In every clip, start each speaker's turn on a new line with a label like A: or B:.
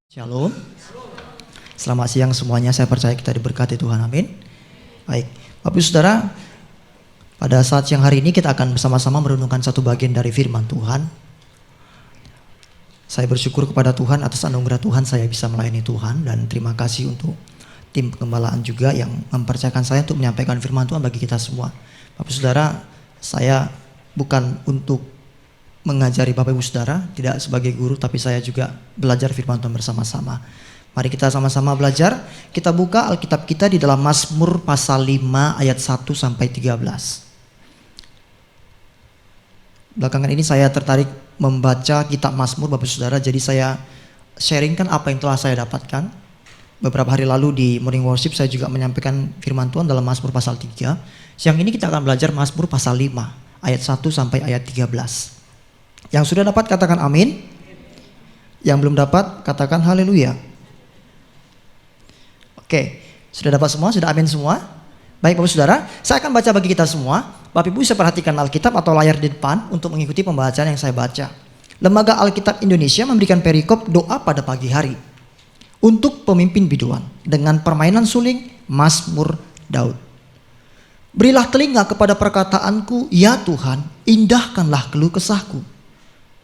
A: Shalom. Selamat siang semuanya. Saya percaya kita diberkati Tuhan. Amin. Baik, Bapak Ibu Saudara, pada saat siang hari ini kita akan bersama-sama merenungkan satu bagian dari firman Tuhan. Saya bersyukur kepada Tuhan atas anugerah Tuhan saya bisa melayani Tuhan, dan terima kasih untuk tim pengembalaan juga yang mempercayakan saya untuk menyampaikan firman Tuhan bagi kita semua. Bapak Ibu Saudara, saya bukan untuk mengajari Bapak Ibu Saudara, tidak sebagai guru, tapi saya juga belajar firman Tuhan bersama-sama. Mari kita sama-sama belajar. Kita buka Alkitab kita di dalam Mazmur pasal 5 ayat 1 sampai 13. Belakangan ini saya tertarik membaca kitab Mazmur Bapak Ibu Saudara, jadi saya sharingkan apa yang telah saya dapatkan. Beberapa hari lalu di Morning Worship saya juga menyampaikan firman Tuhan dalam Mazmur pasal 3. Siang ini kita akan belajar Mazmur pasal 5 ayat 1 sampai ayat 13. Yang sudah dapat katakan amin. Yang belum dapat katakan haleluya. Oke, sudah dapat semua? Sudah amin semua? Baik Bapak Saudara, saya akan baca bagi kita semua. Bapak Ibu bisa perhatikan Alkitab atau layar di depan untuk mengikuti pembacaan yang saya baca. Lembaga Alkitab Indonesia memberikan perikop doa pada pagi hari untuk pemimpin biduan dengan permainan suling Mazmur Daud. Berilah telinga kepada perkataanku, ya Tuhan, indahkanlah keluh kesahku.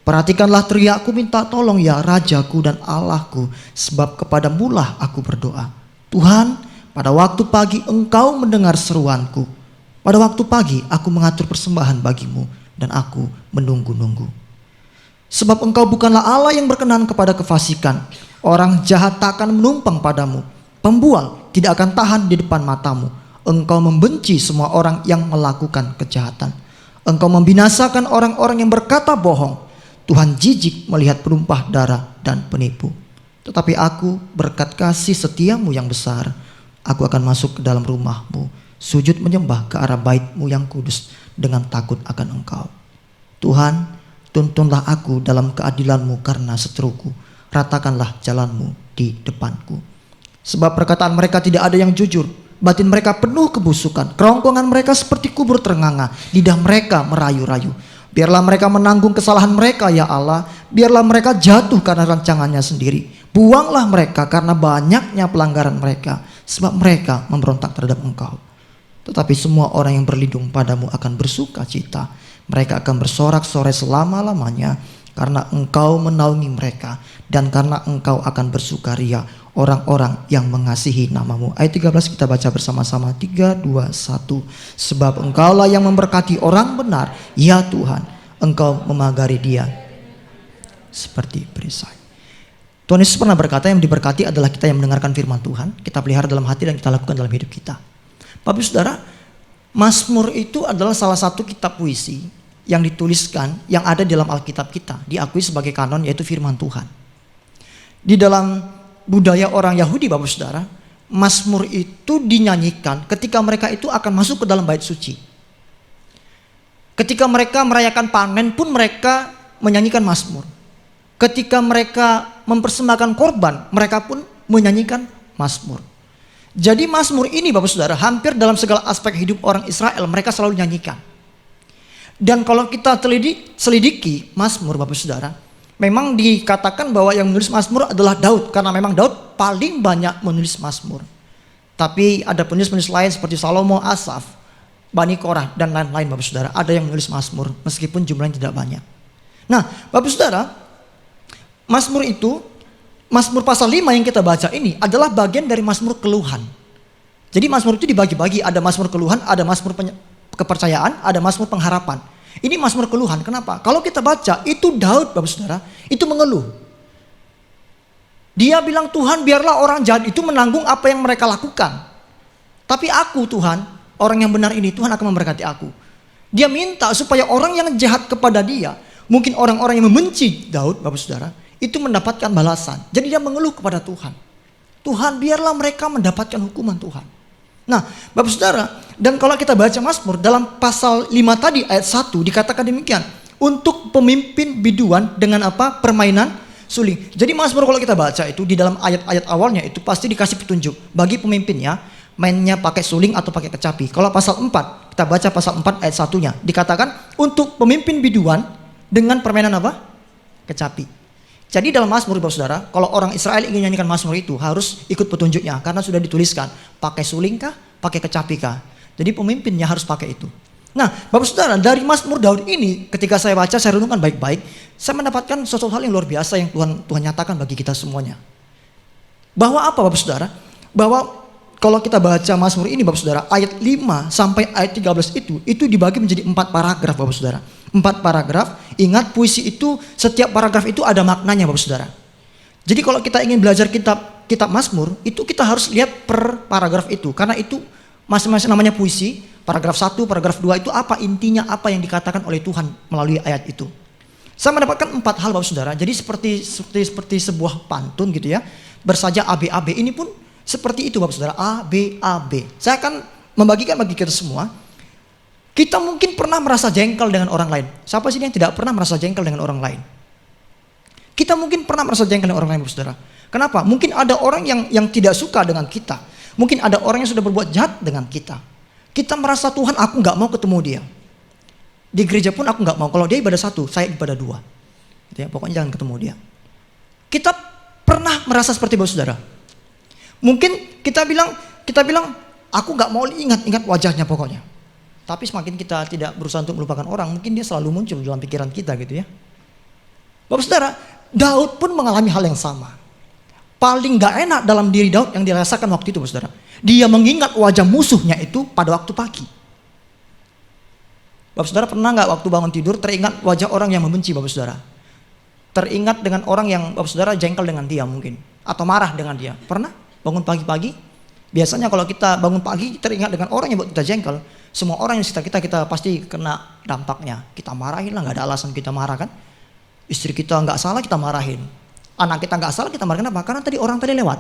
A: Perhatikanlah teriakku minta tolong ya Rajaku dan Allahku, sebab kepadamulah aku berdoa. Tuhan, pada waktu pagi Engkau mendengar seruanku. Pada waktu pagi aku mengatur persembahan bagimu dan aku menunggu-nunggu. Sebab Engkau bukanlah Allah yang berkenan kepada kefasikan. Orang jahat tak akan menumpang padamu. Pembual tidak akan tahan di depan matamu. Engkau membenci semua orang yang melakukan kejahatan. Engkau membinasakan orang-orang yang berkata bohong. Tuhan jijik melihat penumpah darah dan penipu. Tetapi aku berkat kasih setiamu yang besar, aku akan masuk ke dalam rumahmu, sujud menyembah ke arah baitmu yang kudus dengan takut akan Engkau. Tuhan, tuntunlah aku dalam keadilanmu karena seteruku, ratakanlah jalanmu di depanku. Sebab perkataan mereka tidak ada yang jujur, batin mereka penuh kebusukan, kerongkongan mereka seperti kubur ternganga, lidah mereka merayu-rayu. Biarlah mereka menanggung kesalahan mereka ya Allah. Biarlah mereka jatuh karena rancangannya sendiri. Buanglah mereka karena banyaknya pelanggaran mereka, sebab mereka memberontak terhadap Engkau. Tetapi semua orang yang berlindung padamu akan bersuka cita. Mereka akan bersorak-sorai selama-lamanya, karena Engkau menaungi mereka, dan karena Engkau akan bersukaria orang-orang yang mengasihi namamu. Ayat 13 kita baca bersama-sama. 3, 2, 1. Sebab Engkaulah yang memberkati orang benar, ya Tuhan, Engkau memagari dia seperti perisai. Tuhan Yesus pernah berkata, yang diberkati adalah kita yang mendengarkan firman Tuhan, kita pelihara dalam hati dan kita lakukan dalam hidup kita. Bapak Ibu Saudara, Mazmur itu adalah salah satu kitab puisi yang dituliskan, yang ada di dalam Alkitab kita, diakui sebagai kanon, yaitu firman Tuhan. Di dalam budaya orang Yahudi Bapak Saudara, Mazmur itu dinyanyikan ketika mereka itu akan masuk ke dalam bait suci. Ketika mereka merayakan panen pun mereka menyanyikan Mazmur. Ketika mereka mempersembahkan korban, mereka pun menyanyikan Mazmur. Jadi Mazmur ini Bapak Saudara, hampir dalam segala aspek hidup orang Israel mereka selalu nyanyikan. Dan kalau kita selidiki Mazmur Bapak Saudara, memang dikatakan bahwa yang menulis Mazmur adalah Daud, karena memang Daud paling banyak menulis Mazmur. Tapi ada penulis-penulis lain seperti Salomo, Asaf, Bani Korah dan lain-lain Bapak Saudara, ada yang menulis Mazmur meskipun jumlahnya tidak banyak. Nah, Bapak Saudara, Mazmur itu, Mazmur pasal 5 yang kita baca ini adalah bagian dari Mazmur keluhan. Jadi Mazmur itu dibagi-bagi, ada Mazmur keluhan, ada Mazmur kepercayaan, ada Mazmur pengharapan. Ini Mazmur keluhan. Kenapa? Kalau kita baca, itu Daud Bapak Saudara, itu mengeluh. Dia bilang, Tuhan, biarlah orang jahat itu menanggung apa yang mereka lakukan. Tapi aku Tuhan, orang yang benar ini, Tuhan akan memberkati aku. Dia minta supaya orang yang jahat kepada dia, mungkin orang-orang yang membenci Daud Bapak Saudara, itu mendapatkan balasan. Jadi dia mengeluh kepada Tuhan. Tuhan, biarlah mereka mendapatkan hukuman Tuhan. Nah Bapak Saudara, dan kalau kita baca Mazmur dalam pasal 5 tadi ayat 1 dikatakan demikian, untuk pemimpin biduan dengan apa? Permainan suling. Jadi Mazmur kalau kita baca itu di dalam ayat-ayat awalnya itu pasti dikasih petunjuk bagi pemimpinnya, mainnya pakai suling atau pakai kecapi. Kalau pasal 4, kita baca pasal 4 ayat 1-nya dikatakan untuk pemimpin biduan dengan permainan apa? Kecapi. Jadi dalam Mazmur, Bapak Saudara, kalau orang Israel ingin nyanyikan Mazmur itu harus ikut petunjuknya karena sudah dituliskan, pakai suling kah, pakai kecapi kah. Jadi pemimpinnya harus pakai itu. Nah, Bapak Saudara, dari Mazmur Daud ini ketika saya baca, saya renungkan baik-baik, saya mendapatkan sesuatu hal yang luar biasa yang Tuhan nyatakan bagi kita semuanya. Bahwa apa, Bapak Saudara? Bahwa kalau kita baca Mazmur ini, Bapak Saudara, ayat 5 sampai ayat 13 itu dibagi menjadi 4 paragraf, Bapak Saudara. 4 paragraf. Ingat, puisi itu setiap paragraf itu ada maknanya, Bapak Saudara. Jadi kalau kita ingin belajar kitab Mazmur, itu kita harus lihat per paragraf itu, karena itu masing-masing namanya puisi. Paragraf 1, paragraf 2 itu apa intinya, apa yang dikatakan oleh Tuhan melalui ayat itu. Saya mendapatkan 4 hal, Bapak Saudara. Jadi seperti sebuah pantun gitu ya. Bersaja ABAB ini pun seperti itu, Bapak Saudara, ABAB. Saya akan membagikan bagi kita semua. Kita mungkin pernah merasa jengkel dengan orang lain. Siapa sih yang tidak pernah merasa jengkel dengan orang lain? Kita mungkin pernah merasa jengkel dengan orang lain, Bapak Saudara. Kenapa? Mungkin ada orang yang tidak suka dengan kita. Mungkin ada orang yang sudah berbuat jahat dengan kita. Kita merasa, Tuhan, aku gak mau ketemu dia. Di gereja pun aku gak mau. Kalau dia ibadah 1, saya ibadah 2. Gitu ya, pokoknya jangan ketemu dia. Kita pernah merasa seperti, Bapak Saudara. Mungkin kita bilang, aku gak mau ingat wajahnya pokoknya. Tapi semakin kita tidak berusaha untuk melupakan orang, mungkin dia selalu muncul dalam pikiran kita gitu ya. Bapak Saudara, Daud pun mengalami hal yang sama. Paling gak enak dalam diri Daud yang dirasakan waktu itu, Bapak Saudara. Dia mengingat wajah musuhnya itu pada waktu pagi. Bapak Saudara pernah gak waktu bangun tidur teringat wajah orang yang membenci, Bapak Saudara? Teringat dengan orang yang Bapak Saudara jengkel dengan dia mungkin. Atau marah dengan dia. Pernah? Bangun pagi-pagi, biasanya kalau kita bangun pagi teringat dengan orang yang buat kita jengkel, semua orang yang sekitar kita pasti kena dampaknya. Kita marahin lah, gak ada alasan kita marah kan. Istri kita gak salah kita marahin, anak kita gak salah kita marahin. Kenapa? Karena orang tadi lewat.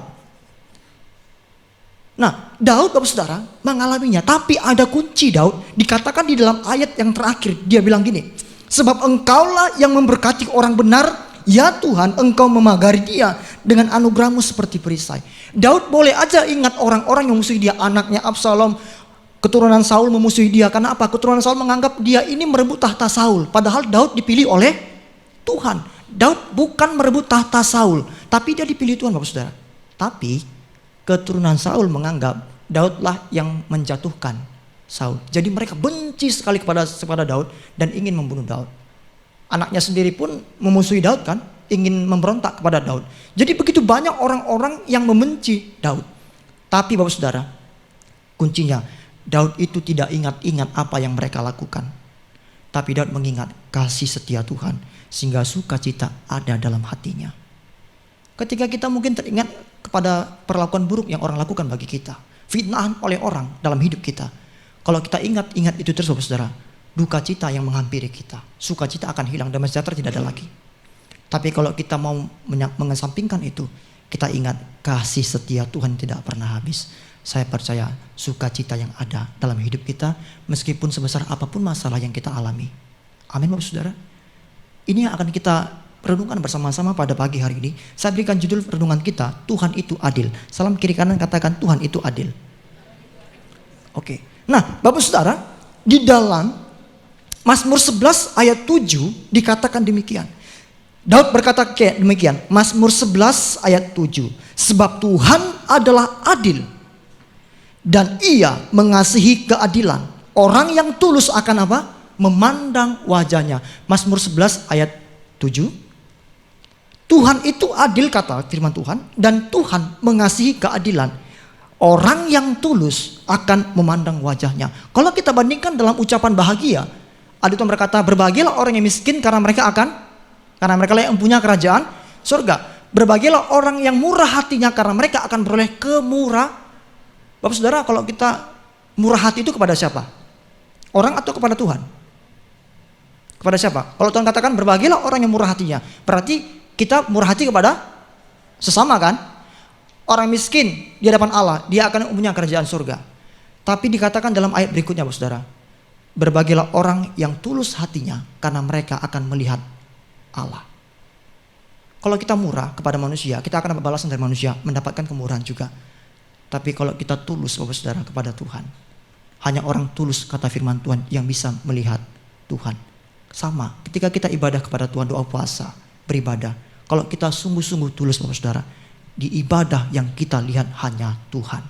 A: Nah, Daud, Bapak Saudara, mengalaminya. Tapi ada kunci Daud, dikatakan di dalam ayat yang terakhir, dia bilang gini, sebab engkaulah yang memberkati orang benar, ya Tuhan, engkau memagari dia dengan anugerahmu seperti perisai. Daud boleh aja ingat orang-orang yang memusuhi dia, anaknya Absalom, keturunan Saul memusuhi dia. Karena apa? Keturunan Saul menganggap dia ini merebut tahta Saul. Padahal Daud dipilih oleh Tuhan. Daud bukan merebut tahta Saul, tapi dia dipilih Tuhan, Bapak Saudara. Tapi keturunan Saul menganggap Daudlah yang menjatuhkan Saul. Jadi mereka benci sekali kepada Daud dan ingin membunuh Daud. Anaknya sendiri pun memusuhi Daud kan, ingin memberontak kepada Daud. Jadi begitu banyak orang-orang yang membenci Daud. Tapi Bapak Saudara, kuncinya Daud itu tidak ingat-ingat apa yang mereka lakukan. Tapi Daud mengingat kasih setia Tuhan, sehingga sukacita ada dalam hatinya. Ketika kita mungkin teringat kepada perlakuan buruk yang orang lakukan bagi kita, fitnahan oleh orang dalam hidup kita, kalau kita ingat itu terus, Bapak Saudara, duka cita yang menghampiri kita, sukacita akan hilang, damai sejahtera tidak ada lagi. Tapi kalau kita mau mengesampingkan itu, kita ingat kasih setia Tuhan tidak pernah habis. Saya percaya sukacita yang ada dalam hidup kita, meskipun sebesar apapun masalah yang kita alami. Amin, Bapak Saudara. Ini yang akan kita renungkan bersama-sama pada pagi hari ini. Saya berikan judul renungan kita, Tuhan itu adil. Salam kiri kanan, katakan Tuhan itu adil. Oke. Nah, Bapak Saudara, di dalam Mazmur 11 ayat 7 dikatakan demikian. Daud berkata demikian, Mazmur 11 ayat 7. Sebab Tuhan adalah adil dan ia mengasihi keadilan. Orang yang tulus akan apa? Memandang wajahnya. Mazmur 11 ayat 7. Tuhan itu adil, kata firman Tuhan, dan Tuhan mengasihi keadilan. Orang yang tulus akan memandang wajahnya. Kalau kita bandingkan dalam ucapan bahagia, ada Tuhan berkata, berbahagialah orang yang miskin karena mereka yang punya kerajaan surga. Berbahagialah orang yang murah hatinya karena mereka akan beroleh kemurahan. Bapak Saudara, kalau kita murah hati itu kepada siapa? Orang atau kepada Tuhan? Kepada siapa? Kalau Tuhan katakan berbahagialah orang yang murah hatinya, berarti kita murah hati kepada sesama kan? Orang miskin di hadapan Allah, dia akan punya kerajaan surga. Tapi dikatakan dalam ayat berikutnya, Bapak Saudara, berbahagialah orang yang tulus hatinya karena mereka akan melihat Allah. Kalau kita murah kepada manusia, kita akan dapat balasan dari manusia, mendapatkan kemurahan juga. Tapi kalau kita tulus, Bapak Saudara, kepada Tuhan, hanya orang tulus, kata firman Tuhan, yang bisa melihat Tuhan. Sama ketika kita ibadah kepada Tuhan, doa puasa, beribadah, Kalau kita sungguh-sungguh tulus Bapak Saudara, di ibadah yang kita lihat hanya Tuhan.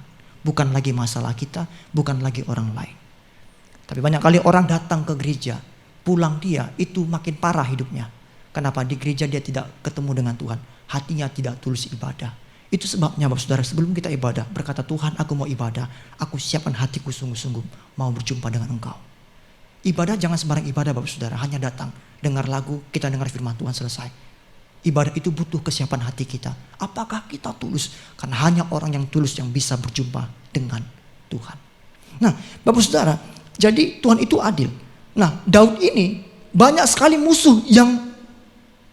A: Bukan lagi masalah kita, bukan lagi orang lain. Tapi banyak kali orang datang ke gereja, pulang dia itu makin parah hidupnya. Kenapa? Di gereja dia tidak ketemu dengan Tuhan. Hatinya tidak tulus ibadah. Itu sebabnya Bapak Saudara, sebelum kita ibadah, berkata, Tuhan aku mau ibadah. Aku siapkan hatiku sungguh-sungguh mau berjumpa dengan Engkau. Ibadah jangan sembarang ibadah Bapak Saudara, hanya datang, dengar lagu, kita dengar firman Tuhan, selesai. Ibadah itu butuh kesiapan hati kita. Apakah kita tulus? Karena hanya orang yang tulus yang bisa berjumpa dengan Tuhan. Nah Bapak Saudara, jadi Tuhan itu adil. Nah Daud ini banyak sekali musuh yang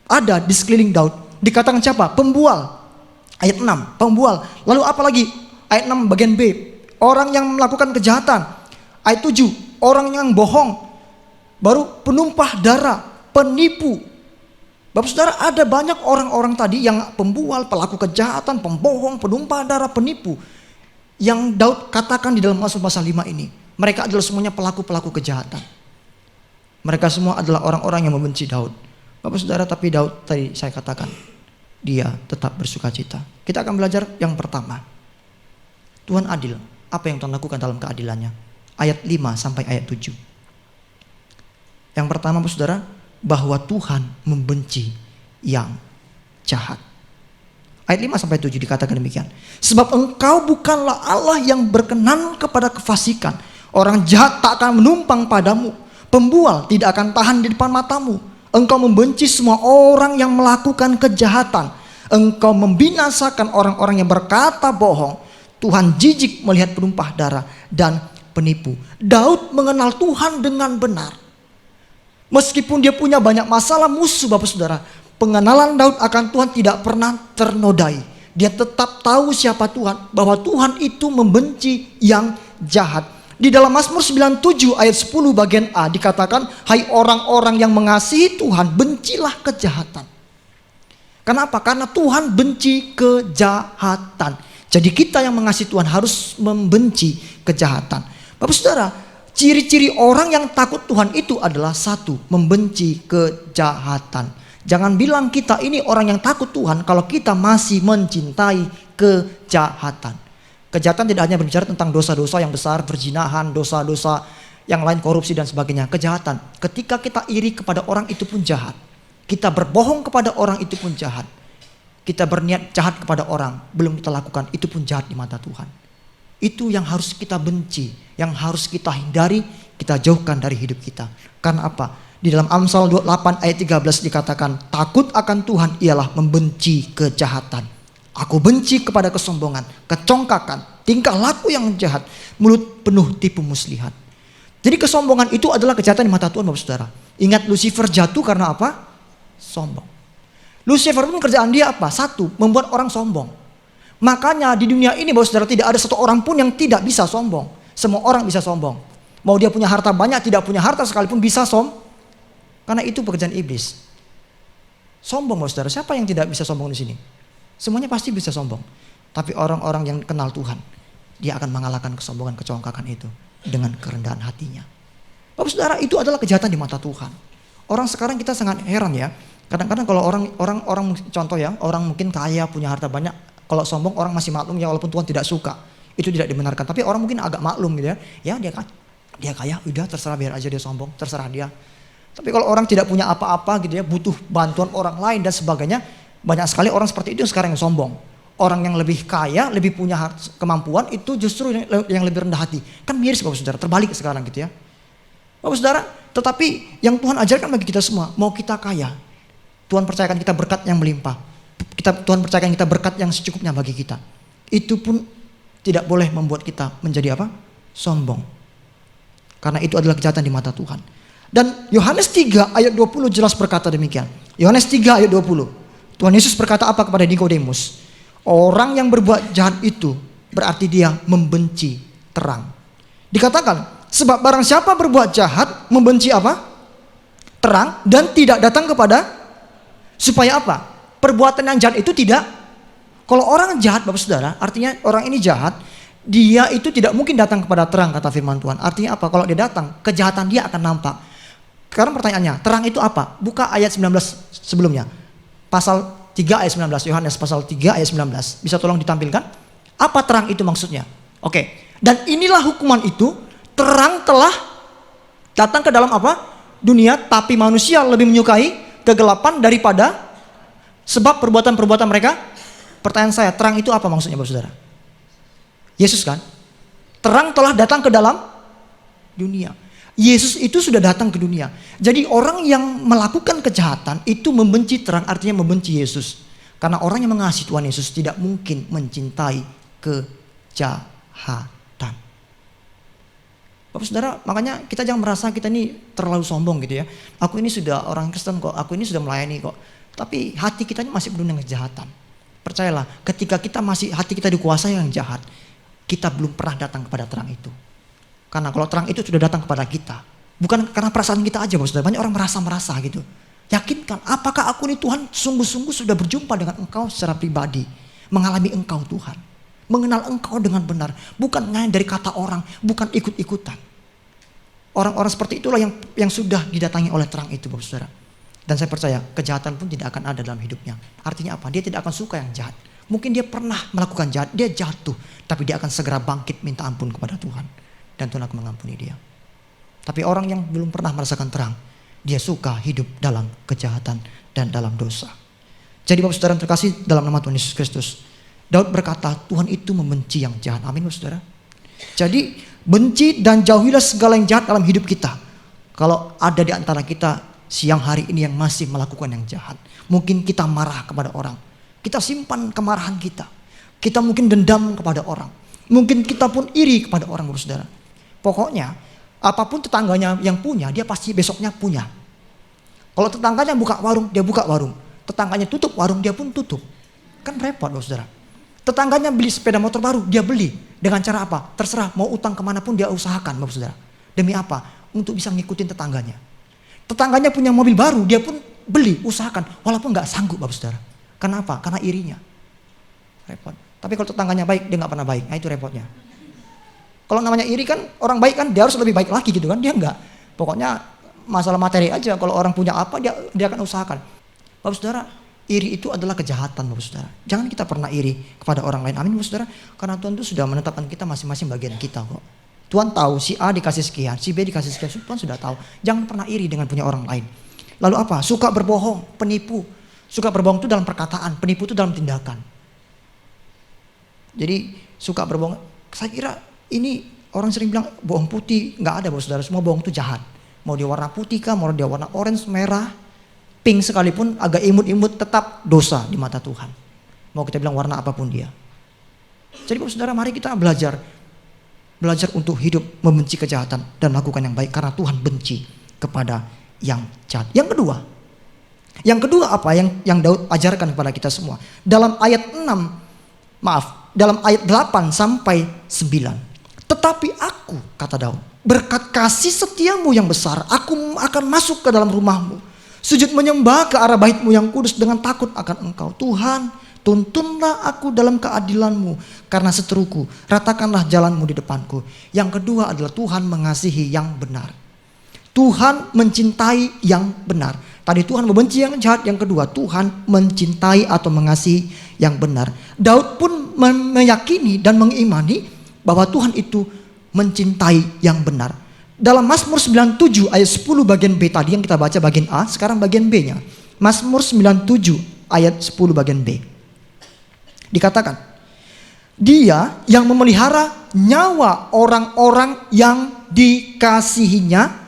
A: ada di sekeliling Daud. Dikatakan siapa? Pembual. Ayat 6, pembual. Lalu apa lagi? Ayat 6 bagian B, orang yang melakukan kejahatan. Ayat 7, orang yang bohong. Baru penumpah darah, penipu. Bapak Saudara, ada banyak orang-orang tadi yang pembual, pelaku kejahatan, pembohong, penumpah darah, penipu. Yang Daud katakan di dalam Mazmur pasal 5 ini. Mereka adalah semuanya pelaku-pelaku kejahatan. Mereka semua adalah orang-orang yang membenci Daud. Bapak Saudara, tapi Daud tadi saya katakan, dia tetap bersuka cita. Kita akan belajar yang pertama. Tuhan adil. Apa yang Tuhan lakukan dalam keadilannya? Ayat 5 sampai ayat 7. Yang pertama Bapak Saudara, bahwa Tuhan membenci yang jahat. Ayat 5 sampai 7 dikatakan demikian. Sebab engkau bukanlah Allah yang berkenan kepada kefasikan. Orang jahat tak akan menumpang padamu. Pembual tidak akan tahan di depan matamu. Engkau membenci semua orang yang melakukan kejahatan. Engkau membinasakan orang-orang yang berkata bohong. Tuhan jijik melihat penumpah darah dan penipu. Daud mengenal Tuhan dengan benar. Meskipun dia punya banyak masalah musuh Bapak Saudara, pengenalan Daud akan Tuhan tidak pernah ternodai. Dia tetap tahu siapa Tuhan, bahwa Tuhan itu membenci yang jahat. Di dalam Mazmur 97 ayat 10 bagian A dikatakan, hai orang-orang yang mengasihi Tuhan, bencilah kejahatan. Kenapa? Karena Tuhan benci kejahatan. Jadi kita yang mengasihi Tuhan harus membenci kejahatan. Bapak Saudara, ciri-ciri orang yang takut Tuhan itu adalah satu, membenci kejahatan. Jangan bilang kita ini orang yang takut Tuhan kalau kita masih mencintai kejahatan. Kejahatan tidak hanya berbicara tentang dosa-dosa yang besar, perzinahan, dosa-dosa yang lain, korupsi dan sebagainya. Kejahatan, ketika kita iri kepada orang itu pun jahat. Kita berbohong kepada orang itu pun jahat. Kita berniat jahat kepada orang, belum kita lakukan, itu pun jahat di mata Tuhan. Itu yang harus kita benci, yang harus kita hindari, kita jauhkan dari hidup kita. Karena apa? Di dalam Amsal 28 ayat 13 dikatakan, takut akan Tuhan ialah membenci kejahatan. Aku benci kepada kesombongan, kecongkakan, tingkah laku yang jahat, mulut penuh tipu muslihat. Jadi kesombongan itu adalah kejahatan di mata Tuhan Bapak Saudara. Ingat Lucifer jatuh karena apa? Sombong. Lucifer pun kerjaan dia apa? Satu, membuat orang sombong. Makanya di dunia ini Bapak Saudara tidak ada satu orang pun yang tidak bisa sombong. Semua orang bisa sombong. Mau dia punya harta banyak, tidak punya harta sekalipun bisa karena itu pekerjaan iblis. Sombong Bapak Saudara. Siapa yang tidak bisa sombong di sini? Semuanya pasti bisa sombong. Tapi orang-orang yang kenal Tuhan, dia akan mengalahkan kesombongan, kecongkakan itu dengan kerendahan hatinya. Bapak Saudara, itu adalah kejahatan di mata Tuhan. Orang sekarang kita sangat heran ya. Kadang-kadang kalau orang contoh ya, orang mungkin kaya, punya harta banyak, kalau sombong orang masih maklum ya, walaupun Tuhan tidak suka. Itu tidak dibenarkan. Tapi orang mungkin agak maklum gitu ya. Ya dia kaya, udah terserah, biar aja dia sombong, terserah dia. Tapi kalau orang tidak punya apa-apa gitu ya, butuh bantuan orang lain dan sebagainya, banyak sekali orang seperti itu sekarang yang sombong. Orang yang lebih kaya, lebih punya kemampuan, itu justru yang lebih rendah hati. Kan miris Bapak Saudara, terbalik sekarang gitu ya. Bapak Saudara, tetapi yang Tuhan ajarkan bagi kita semua, mau kita kaya, Tuhan percayakan kita berkat yang melimpah. Tuhan percayakan kita berkat yang secukupnya bagi kita. Itu pun tidak boleh membuat kita menjadi apa? Sombong. Karena itu adalah kejahatan di mata Tuhan. Dan Yohanes 3 ayat 20 jelas berkata demikian. Yohanes 3 ayat 20. Tuhan Yesus berkata apa kepada Nikodemus? Orang yang berbuat jahat itu berarti dia membenci terang. Dikatakan, sebab barang siapa berbuat jahat membenci apa? Terang dan tidak datang kepada, supaya apa? Perbuatan yang jahat itu tidak. Kalau orang jahat Bapak Saudara, artinya orang ini jahat, dia itu tidak mungkin datang kepada terang, kata firman Tuhan. Artinya apa? Kalau dia datang, kejahatan dia akan nampak. Sekarang pertanyaannya, terang itu apa? Buka ayat 19 sebelumnya. Pasal 3 ayat 19. Yohanes pasal 3 ayat 19. Bisa tolong ditampilkan? Apa terang itu maksudnya? Oke. Dan inilah hukuman itu, terang telah datang ke dalam apa? Dunia, tapi manusia lebih menyukai kegelapan daripada sebab perbuatan-perbuatan mereka. Pertanyaan saya, terang itu apa maksudnya Bapak Saudara? Yesus kan? Terang telah datang ke dalam dunia. Yesus itu sudah datang ke dunia. Jadi orang yang melakukan kejahatan itu membenci terang, artinya membenci Yesus. Karena orang yang mengasihi Tuhan Yesus tidak mungkin mencintai kejahatan. Bapak Saudara, makanya kita jangan merasa kita ini terlalu sombong gitu ya. Aku ini sudah orang Kristen kok, aku ini sudah melayani kok. Tapi hati kita ini masih penuh dengan kejahatan. Percayalah, ketika hati kita dikuasai yang jahat, kita belum pernah datang kepada terang itu. Karena kalau terang itu sudah datang kepada kita, bukan karena perasaan kita aja Bapak Saudara. Banyak orang merasa gitu. Yakinkan, apakah aku ini Tuhan sungguh-sungguh sudah berjumpa dengan engkau secara pribadi, mengalami engkau Tuhan, mengenal engkau dengan benar, bukan hanya dari kata orang, bukan ikut-ikutan. Orang-orang seperti itulah yang sudah didatangi oleh terang itu Bapak Saudara. Dan saya percaya kejahatan pun tidak akan ada dalam hidupnya. Artinya apa? Dia tidak akan suka yang jahat. Mungkin dia pernah melakukan jahat, dia jatuh, tapi dia akan segera bangkit minta ampun kepada Tuhan. Dan Tuhan akan mengampuni dia. Tapi orang yang belum pernah merasakan terang, dia suka hidup dalam kejahatan dan dalam dosa. Jadi Bapak Saudara terkasih dalam nama Tuhan Yesus Kristus, Daud berkata Tuhan itu membenci yang jahat. Amin Bapak Saudara. Jadi benci dan jauhilah segala yang jahat dalam hidup kita. Kalau ada di antara kita siang hari ini yang masih melakukan yang jahat, mungkin kita marah kepada orang, kita simpan kemarahan kita, kita mungkin dendam kepada orang, mungkin kita pun iri kepada orang Bapak Saudara. Pokoknya apapun tetangganya yang punya, dia pasti besoknya punya. Kalau tetangganya buka warung, dia buka warung. Tetangganya tutup warung, dia pun tutup. Kan repot Bapak Saudara. Tetangganya beli sepeda motor baru, dia beli. Dengan cara apa? Terserah, mau utang kemanapun dia usahakan Bapak Saudara. Demi apa? Untuk bisa ngikutin tetangganya. Tetangganya punya mobil baru, dia pun beli, usahakan. Walaupun gak sanggup Bapak Saudara. Kenapa? Karena irinya. Repot. Tapi kalau tetangganya baik, dia gak pernah baik. Nah itu repotnya. Kalau namanya iri kan, orang baik kan dia harus lebih baik lagi gitu kan. Dia enggak. Pokoknya masalah materi aja. Kalau orang punya apa, dia akan usahakan. Bapak Saudara, iri itu adalah kejahatan Bapak Saudara. Jangan kita pernah iri kepada orang lain. Amin Bapak Saudara. Karena Tuhan itu sudah menetapkan kita masing-masing bagian kita kok. Tuhan tahu si A dikasih sekian, si B dikasih sekian. Tuhan sudah tahu. Jangan pernah iri dengan punya orang lain. Lalu apa? Suka berbohong, penipu. Suka berbohong itu dalam perkataan, penipu itu dalam tindakan. Jadi suka berbohong. Saya kira ini orang sering bilang bohong putih, nggak ada Bapak Saudara, semua bohong itu jahat. Mau dia warna putih kah, mau dia warna orange, merah, pink sekalipun agak imut-imut tetap dosa di mata Tuhan. Mau kita bilang warna apapun dia. Jadi Bapak Saudara, mari kita belajar untuk hidup membenci kejahatan dan melakukan yang baik karena Tuhan benci kepada yang jahat. Yang kedua apa yang Daud ajarkan kepada kita semua? Dalam ayat 8 sampai 9. Tetapi aku, kata Daud, berkat kasih setiamu yang besar, aku akan masuk ke dalam rumahmu, sujud menyembah ke arah baitmu yang kudus dengan takut akan engkau. Tuhan, tuntunlah aku dalam keadilanmu karena seteruku, ratakanlah jalanmu di depanku. Yang kedua adalah Tuhan mengasihi yang benar. Tuhan mencintai yang benar. Tadi Tuhan membenci yang jahat, yang kedua Tuhan mencintai atau mengasihi yang benar. Daud pun meyakini dan mengimani bahwa Tuhan itu mencintai yang benar. Dalam Mazmur 97 ayat 10 bagian B tadi yang kita baca bagian A, sekarang bagian B-nya. Mazmur 97 ayat 10 bagian B. Dikatakan, Dia yang memelihara nyawa orang-orang yang dikasihinya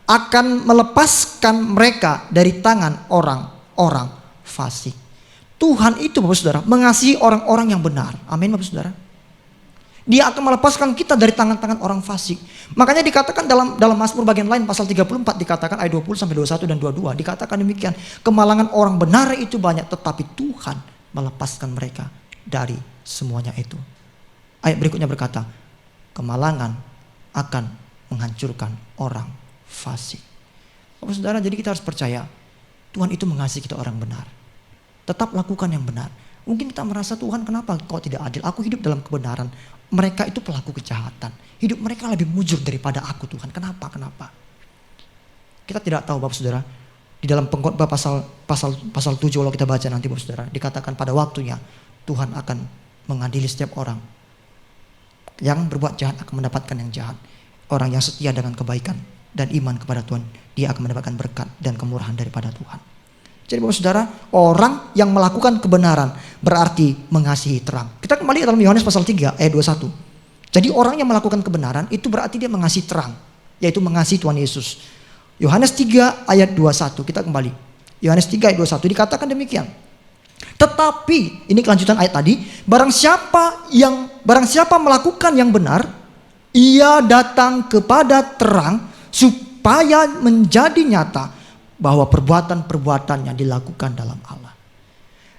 A: akan melepaskan mereka dari tangan orang-orang fasik. Tuhan itu Bapak Saudara mengasihi orang-orang yang benar. Amin Bapak Saudara. Dia akan melepaskan kita dari tangan-tangan orang fasik. Makanya dikatakan dalam Mazmur bagian lain pasal 34 dikatakan ayat 20 sampai 21 dan 22 dikatakan demikian, kemalangan orang benar itu banyak tetapi Tuhan melepaskan mereka dari semuanya itu. Ayat berikutnya berkata, kemalangan akan menghancurkan orang fasik. Bapak Saudara, jadi kita harus percaya Tuhan itu mengasihi kita orang benar. Tetap lakukan yang benar. Mungkin kita merasa Tuhan kenapa kau tidak adil? Aku hidup dalam kebenaran. Mereka itu pelaku kejahatan. Hidup mereka lebih mujur daripada aku Tuhan. Kenapa? Kita tidak tahu Bapak Saudara. Di dalam Pengkhotbah pasal 7 kalau kita baca nanti Bapak Saudara, dikatakan pada waktunya Tuhan akan mengadili setiap orang. Yang berbuat jahat akan mendapatkan yang jahat. Orang yang setia dengan kebaikan dan iman kepada Tuhan, dia akan mendapatkan berkat dan kemurahan daripada Tuhan. Jadi Bapak Saudara, orang yang melakukan kebenaran berarti mengasihi terang. Kita kembali dalam Yohanes pasal 3 ayat 21. Jadi orang yang melakukan kebenaran itu berarti dia mengasihi terang, yaitu mengasihi Tuhan Yesus. Yohanes 3 ayat 21, kita kembali. Yohanes 3 ayat 21 dikatakan demikian. Tetapi, ini kelanjutan ayat tadi, barang siapa melakukan yang benar, ia datang kepada terang supaya menjadi nyata bahwa perbuatan-perbuatannya dilakukan dalam Allah.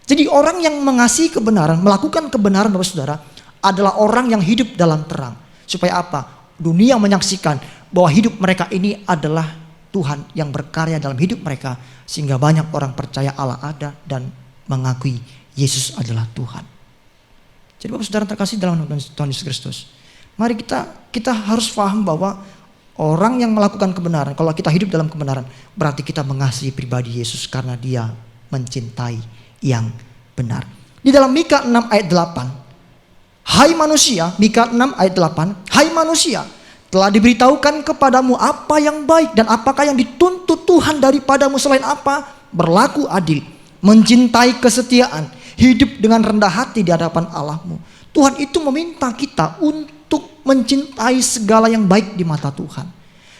A: Jadi orang yang mengasihi kebenaran, melakukan kebenaran Bapak Saudara, adalah orang yang hidup dalam terang. Supaya apa? Dunia menyaksikan bahwa hidup mereka ini adalah Tuhan yang berkarya dalam hidup mereka, sehingga banyak orang percaya Allah ada dan mengakui Yesus adalah Tuhan. Jadi Bapak Saudara terkasih dalam Tuhan Yesus Kristus, mari kita harus paham bahwa orang yang melakukan kebenaran, kalau kita hidup dalam kebenaran, berarti kita mengasihi pribadi Yesus karena dia mencintai yang benar. Di dalam Mika 6 ayat 8, hai manusia, Mika 6 ayat 8, hai manusia, telah diberitahukan kepadamu apa yang baik dan apakah yang dituntut Tuhan daripadamu selain apa? Berlaku adil, mencintai kesetiaan, hidup dengan rendah hati di hadapan Allahmu. Tuhan itu meminta kita untuk mencintai segala yang baik di mata Tuhan.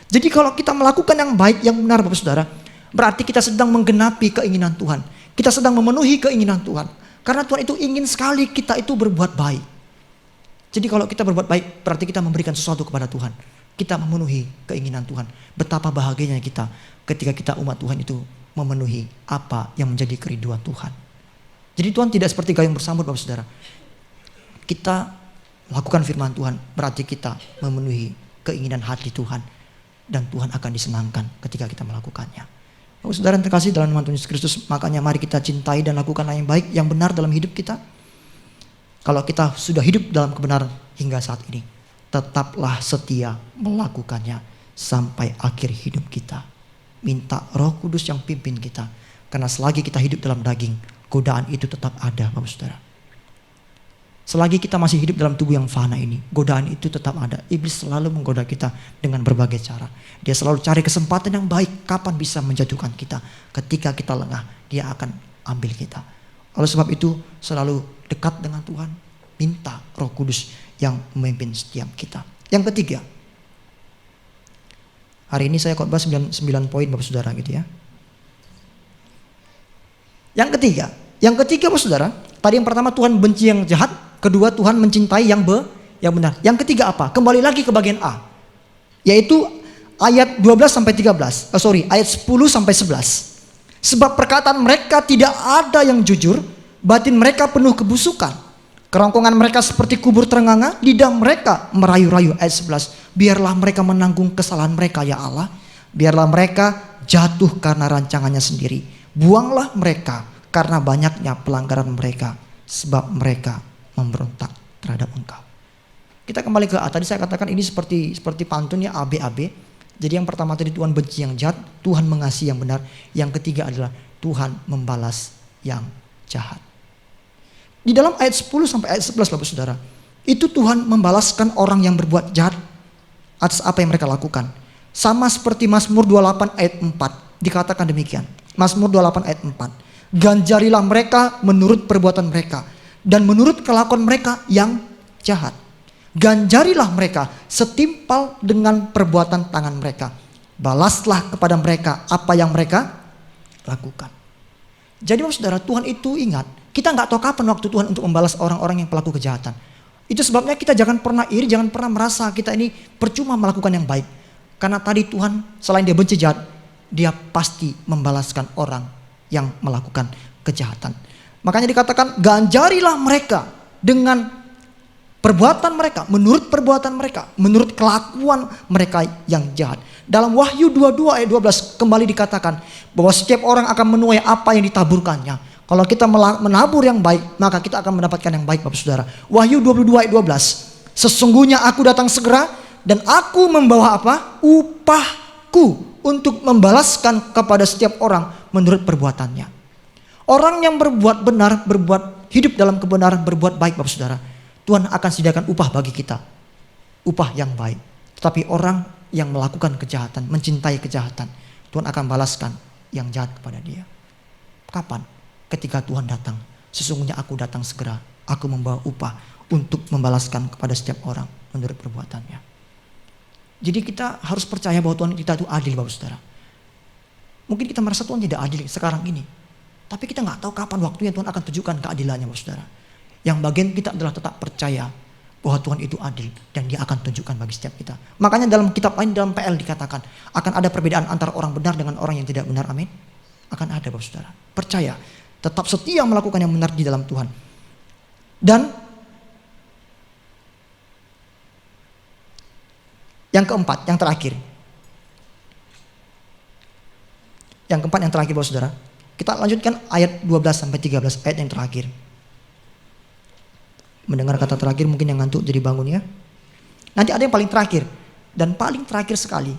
A: Jadi kalau kita melakukan yang baik, yang benar Bapak Saudara, berarti kita sedang menggenapi keinginan Tuhan. Kita sedang memenuhi keinginan Tuhan. Karena Tuhan itu ingin sekali kita itu berbuat baik. Jadi kalau kita berbuat baik, berarti kita memberikan sesuatu kepada Tuhan. Kita memenuhi keinginan Tuhan. Betapa bahagianya kita ketika kita umat Tuhan itu memenuhi apa yang menjadi kerinduan Tuhan. Jadi Tuhan tidak seperti gayung bersambut Bapak Saudara. Kita melakukan firman Tuhan, berarti kita memenuhi keinginan hati Tuhan. Dan Tuhan akan disenangkan ketika kita melakukannya. Bapak Saudara yang terkasih dalam nama Tuhan Yesus Kristus, makanya mari kita cintai dan lakukanlah yang baik, yang benar dalam hidup kita. Kalau kita sudah hidup dalam kebenaran hingga saat ini, tetaplah setia melakukannya sampai akhir hidup kita. Minta Roh Kudus yang pimpin kita. Karena selagi kita hidup dalam daging, godaan itu tetap ada Bapak Saudara. Selagi kita masih hidup dalam tubuh yang fana ini, godaan itu tetap ada. Iblis selalu menggoda kita dengan berbagai cara. Dia selalu cari kesempatan yang baik, kapan bisa menjatuhkan kita. Ketika kita lengah, dia akan ambil kita. Oleh sebab itu, selalu dekat dengan Tuhan, minta Roh Kudus yang memimpin setiap kita. Yang ketiga, hari ini saya khotbah 9 poin Bapak Saudara gitu ya. Yang ketiga Bapak Saudara, tadi yang pertama Tuhan benci yang jahat, kedua Tuhan mencintai yang benar. Yang ketiga apa? Kembali lagi ke bagian A, yaitu ayat 12 sampai 13. Ayat 10 sampai 11. Sebab perkataan mereka tidak ada yang jujur, batin mereka penuh kebusukan. Kerongkongan mereka seperti kubur terenganga, lidah mereka merayu-rayu. Ayat 11. Biarlah mereka menanggung kesalahan mereka ya Allah. Biarlah mereka jatuh karena rancangannya sendiri. Buanglah mereka karena banyaknya pelanggaran mereka, sebab mereka memberontak terhadap Engkau. Kita kembali ke A. Tadi saya katakan ini seperti pantun ya, AB. Jadi yang pertama tadi Tuhan benci yang jahat, Tuhan mengasihi yang benar. Yang ketiga adalah Tuhan membalas yang jahat. Di dalam ayat 10 sampai ayat 11 Bapak Saudara, itu Tuhan membalaskan orang yang berbuat jahat atas apa yang mereka lakukan. Sama seperti Mazmur 28 ayat 4, dikatakan demikian. Mazmur 28 ayat 4. Ganjarilah mereka menurut perbuatan mereka, dan menurut kelakuan mereka yang jahat. Ganjarilah mereka setimpal dengan perbuatan tangan mereka. Balaslah kepada mereka apa yang mereka lakukan. Jadi Bapak Saudara, Tuhan itu ingat, kita nggak tahu kapan waktu Tuhan untuk membalas orang-orang yang pelaku kejahatan. Itu sebabnya kita jangan pernah iri, jangan pernah merasa kita ini percuma melakukan yang baik. Karena tadi Tuhan selain dia benci jahat, dia pasti membalaskan orang yang melakukan kejahatan. Makanya dikatakan ganjarilah mereka dengan perbuatan mereka, menurut perbuatan mereka, menurut kelakuan mereka yang jahat. Dalam Wahyu 22 ayat 12 kembali dikatakan bahwa setiap orang akan menuai apa yang ditaburkannya. Kalau kita menabur yang baik, maka kita akan mendapatkan yang baik Bapak Saudara. Wahyu 22 ayat 12. Sesungguhnya aku datang segera dan aku membawa apa? Upahku untuk membalaskan kepada setiap orang menurut perbuatannya. Orang yang berbuat benar, berbuat hidup dalam kebenaran, berbuat baik Bapak Saudara, Tuhan akan sediakan upah bagi kita. Upah yang baik. Tetapi orang yang melakukan kejahatan, mencintai kejahatan, Tuhan akan balaskan yang jahat kepada dia. Kapan? Ketika Tuhan datang. Sesungguhnya aku datang segera. Aku membawa upah untuk membalaskan kepada setiap orang menurut perbuatannya. Jadi kita harus percaya bahwa Tuhan kita itu adil Bapak Saudara. Mungkin kita merasa Tuhan tidak adil sekarang ini. Tapi kita nggak tahu kapan waktunya Tuhan akan tunjukkan keadilannya Bapak Saudara. Yang bagian kita adalah tetap percaya bahwa Tuhan itu adil dan Dia akan tunjukkan bagi setiap kita. Makanya dalam kitab lain, dalam PL dikatakan akan ada perbedaan antara orang benar dengan orang yang tidak benar. Amin. Akan ada Bapak Saudara. Percaya. Tetap setia melakukan yang benar di dalam Tuhan. Dan yang keempat, yang terakhir. Yang keempat, yang terakhir Bapak Saudara. Kita lanjutkan ayat 12-13, ayat yang terakhir. Mendengar kata terakhir mungkin yang ngantuk jadi bangun ya. Nanti ada yang paling terakhir. Dan paling terakhir sekali.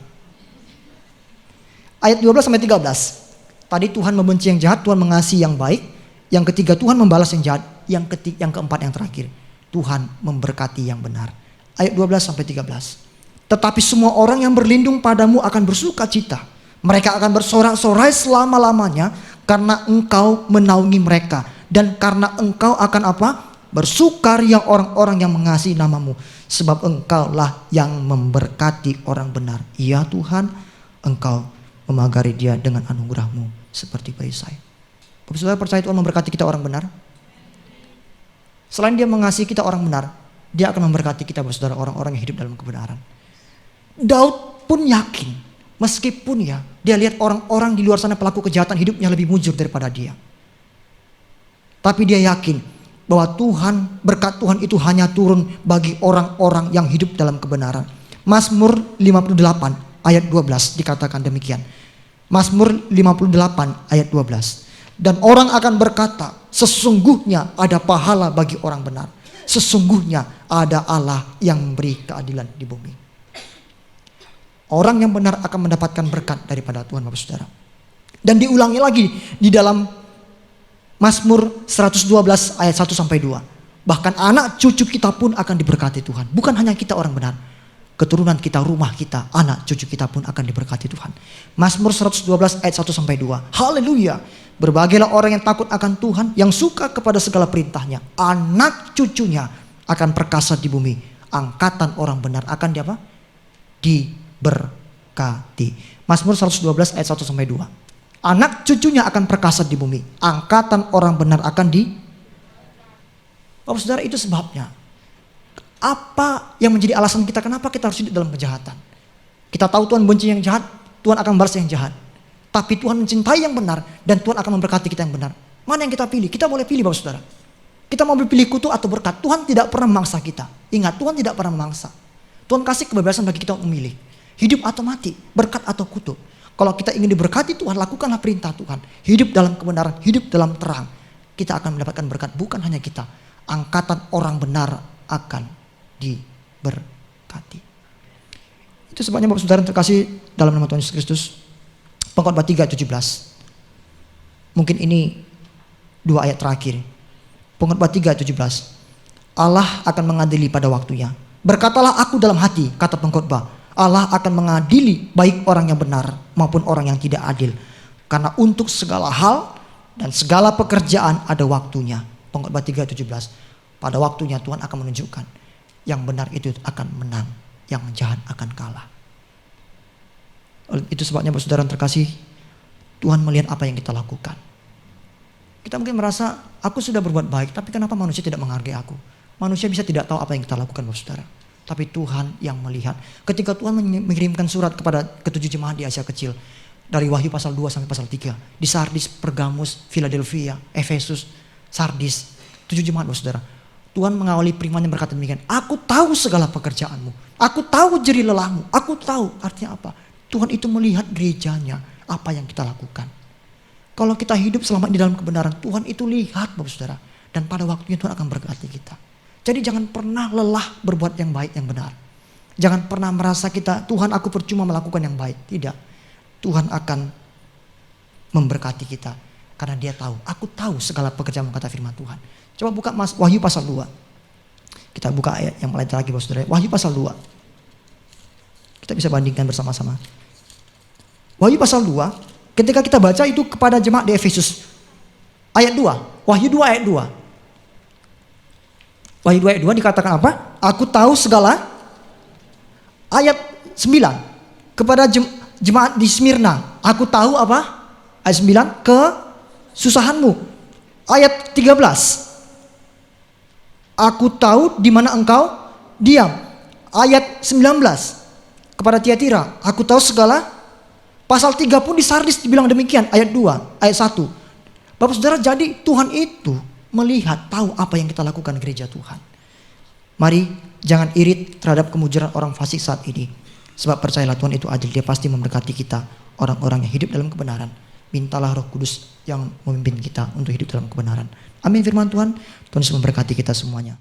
A: Ayat 12-13. Tadi Tuhan membenci yang jahat, Tuhan mengasihi yang baik. Yang ketiga Tuhan membalas yang jahat. Yang keempat, yang terakhir. Tuhan memberkati yang benar. Ayat 12-13. Tetapi semua orang yang berlindung padamu akan bersuka cita. Mereka akan bersorak-sorai selama-lamanya karena engkau menaungi mereka. Dan karena engkau akan apa? Bersukaria orang-orang yang mengasihi namamu. Sebab engkaulah yang memberkati orang benar. Ya Tuhan, engkau memagari dia dengan anugerahmu seperti perisai. Bapak Saudara percaya Tuhan memberkati kita orang benar? Selain dia mengasihi kita orang benar, dia akan memberkati kita Bapak Saudara orang-orang yang hidup dalam kebenaran. Daud pun yakin, meskipun ya dia lihat orang-orang di luar sana pelaku kejahatan hidupnya lebih mujur daripada dia. Tapi dia yakin bahwa Tuhan, berkat Tuhan itu hanya turun bagi orang-orang yang hidup dalam kebenaran. Mazmur 58 ayat 12 dikatakan demikian. Mazmur 58 ayat 12. Dan orang akan berkata, sesungguhnya ada pahala bagi orang benar. Sesungguhnya ada Allah yang memberi keadilan di bumi. Orang yang benar akan mendapatkan berkat daripada Tuhan Bapak Saudara. Dan diulangi lagi di dalam Mazmur 112 ayat 1-2. Bahkan anak cucu kita pun akan diberkati Tuhan. Bukan hanya kita orang benar. Keturunan kita, rumah kita, anak cucu kita pun akan diberkati Tuhan. Mazmur 112 ayat 1-2. Haleluya. Berbagailah orang yang takut akan Tuhan, yang suka kepada segala perintahnya. Anak cucunya akan perkasa di bumi. Angkatan orang benar akan diberkati. Mazmur 112 ayat 1-2. Anak cucunya akan perkasa di bumi. Angkatan orang benar akan Bapak Saudara, itu sebabnya. Apa yang menjadi alasan kita kenapa kita harus hidup dalam kejahatan? Kita tahu Tuhan benci yang jahat, Tuhan akan balas yang jahat. Tapi Tuhan mencintai yang benar dan Tuhan akan memberkati kita yang benar. Mana yang kita pilih? Kita boleh pilih Bapak Saudara. Kita mau pilih kutuk atau berkat. Tuhan tidak pernah memangsa kita. Ingat, Tuhan tidak pernah memangsa. Tuhan kasih kebebasan bagi kita untuk memilih. Hidup atau mati, berkat atau kutuk. Kalau kita ingin diberkati Tuhan, lakukanlah perintah Tuhan. Hidup dalam kebenaran, hidup dalam terang. Kita akan mendapatkan berkat, bukan hanya kita. Angkatan orang benar akan diberkati. Itu sebabnya Bapak Saudara terkasih dalam nama Tuhan Yesus Kristus. Pengkhotbah 3:17. Mungkin ini 2 ayat terakhir. Pengkhotbah 3:17. Allah akan mengadili pada waktunya. Berkatalah aku dalam hati, kata pengkhotbah, Allah akan mengadili baik orang yang benar maupun orang yang tidak adil. Karena untuk segala hal dan segala pekerjaan ada waktunya. Pengkhotbah 3:17. Pada waktunya Tuhan akan menunjukkan yang benar itu akan menang, yang jahat akan kalah. Itu sebabnya Bapak Saudara terkasih, Tuhan melihat apa yang kita lakukan. Kita mungkin merasa aku sudah berbuat baik, tapi kenapa manusia tidak menghargai aku? Manusia bisa tidak tahu apa yang kita lakukan Bapak Saudara. Tapi Tuhan yang melihat. Ketika Tuhan mengirimkan surat kepada ketujuh jemaat di Asia Kecil. Dari Wahyu pasal 2 sampai pasal 3. Di Sardis, Pergamus, Philadelphia, Efesus, Sardis. 7 jemaat Bapak Saudara. Tuhan mengawali firman yang berkata demikian. Aku tahu segala pekerjaanmu. Aku tahu jerih lelahmu. Aku tahu artinya apa. Tuhan itu melihat gerejanya. Apa yang kita lakukan. Kalau kita hidup selama di dalam kebenaran. Tuhan itu lihat Bapak Saudara. Dan pada waktunya Tuhan akan berkati kita. Jadi jangan pernah lelah berbuat yang baik, yang benar. Jangan pernah merasa kita, Tuhan aku percuma melakukan yang baik. Tidak. Tuhan akan memberkati kita. Karena dia tahu, aku tahu segala pekerjaan, kata firman Tuhan. Coba buka Wahyu pasal 2. Kita buka ayat yang lain lagi, saudara. Wahyu pasal 2. Kita bisa bandingkan bersama-sama. Wahyu pasal 2, ketika kita baca itu kepada jemaat di Efesus. Ayat 2, Wahyu 2 ayat 2. Wahyu 2 ayat 2 dikatakan apa? Aku tahu segala. Ayat 9, kepada jemaat di Smyrna. Aku tahu apa? Ayat 9, kesusahanmu. Ayat 13, aku tahu di mana engkau diam. Ayat 19, kepada Tiatira, aku tahu segala. Pasal 3 pun di Sardis dibilang demikian. Ayat 2, ayat 1. Bapak saudara, jadi Tuhan itu melihat, tahu apa yang kita lakukan gereja Tuhan. Mari jangan irit terhadap kemujaran orang fasik saat ini. Sebab percayalah Tuhan itu adil, dia pasti memberkati kita, orang-orang yang hidup dalam kebenaran. Mintalah Roh Kudus yang memimpin kita untuk hidup dalam kebenaran. Amin firman Tuhan. Tuhan Yesus memberkati kita semuanya.